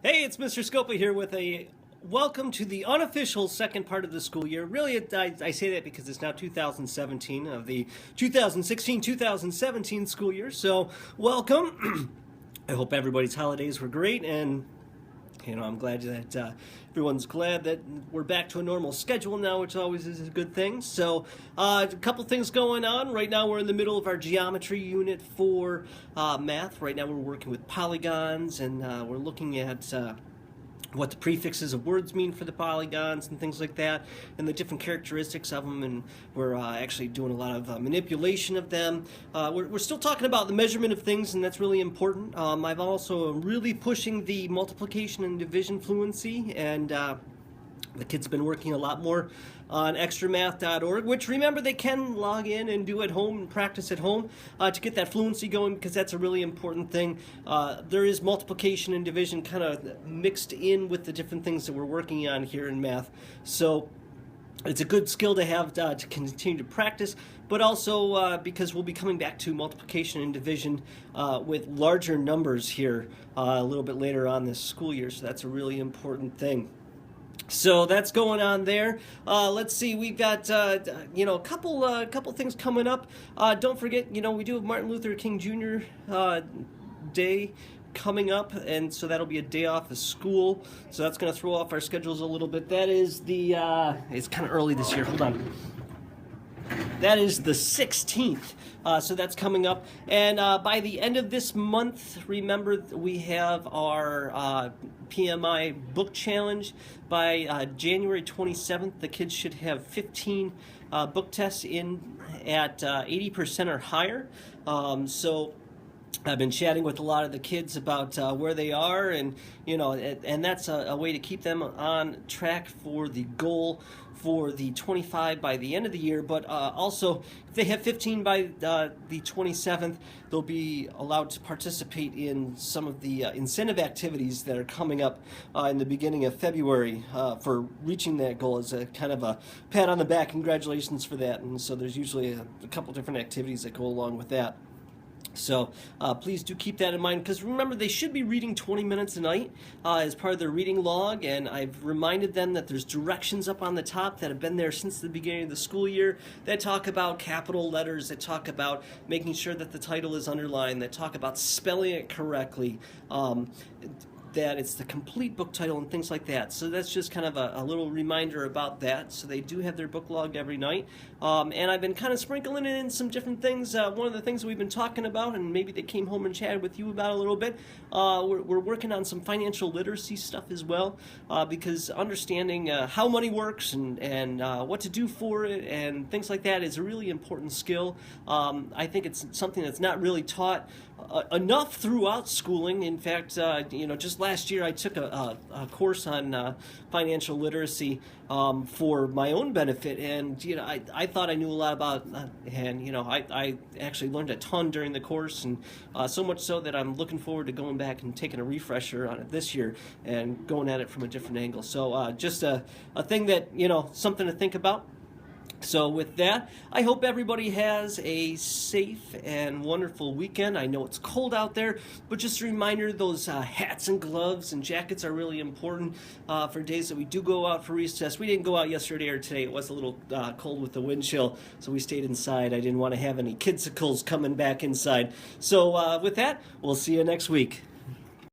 Hey, it's Mr. Scoppa here with a welcome to the unofficial second part of the school year. Really, I say that because it's now 2017 of the 2016-2017 school year. So, welcome. I hope everybody's holidays were great, and I'm glad that everyone's glad that we're back to a normal schedule now, which always is a good thing. So, a couple things going on. Right now, we're in the middle of our geometry unit for math. Right now, we're working with polygons, and we're looking at what the prefixes of words mean for the polygons and things like that, and the different characteristics of them, and we're actually doing a lot of manipulation of them. We're still talking about the measurement of things, and that's really important. I've also really pushing the multiplication and division fluency, and the kids have been working a lot more on extramath.org, which remember they can log in and do at home and practice at home to get that fluency going, because that's a really important thing. There is multiplication and division kind of mixed in with the different things that we're working on here in math. So it's a good skill to have to continue to practice, but also because we'll be coming back to multiplication and division with larger numbers here a little bit later on this school year, so that's a really important thing. So that's going on there. Let's see, we've got a couple things coming up. Don't forget, we do have Martin Luther King Jr. Day coming up, and so that'll be a day off of school. So that's going to throw off our schedules a little bit. That is it's kind of early this year. Hold on. That is the 16th, so that's coming up. And by the end of this month, remember, we have our PMI book challenge. By January 27th, the kids should have 15 book tests in at 80% or higher. So I've been chatting with a lot of the kids about where they are, and and that's a way to keep them on track for the goal for the 25 by the end of the year. But also, if they have 15 by the 27th, they'll be allowed to participate in some of the incentive activities that are coming up in the beginning of February for reaching that goal, as a kind of a pat on the back. Congratulations for that. And so there's usually a couple different activities that go along with that. So please do keep that in mind, because remember, they should be reading 20 minutes a night as part of their reading log, and I've reminded them that there's directions up on the top that have been there since the beginning of the school year that talk about capital letters, that talk about making sure that the title is underlined, that talk about spelling it correctly, that it's the complete book title and things like that. So that's just kind of a little reminder about that. So they do have their book log every night. And I've been kind of sprinkling in some different things. One of the things we've been talking about, and maybe they came home and chatted with you about a little bit, we're working on some financial literacy stuff as well, because understanding how money works and what to do for it and things like that is a really important skill. I think it's something that's not really taught enough throughout schooling. In fact, just last year I took a course on financial literacy for my own benefit, and I thought I knew a lot about, and I actually learned a ton during the course, and so much so that I'm looking forward to going back and taking a refresher on it this year and going at it from a different angle. So just a thing that, something to think about. So with that, I hope everybody has a safe and wonderful weekend. I know it's cold out there, but just a reminder, those hats and gloves and jackets are really important for days that we do go out for recess. We didn't go out yesterday or today. It was a little cold with the wind chill, so we stayed inside. I didn't want to have any kidsicles coming back inside. So with that, we'll see you next week.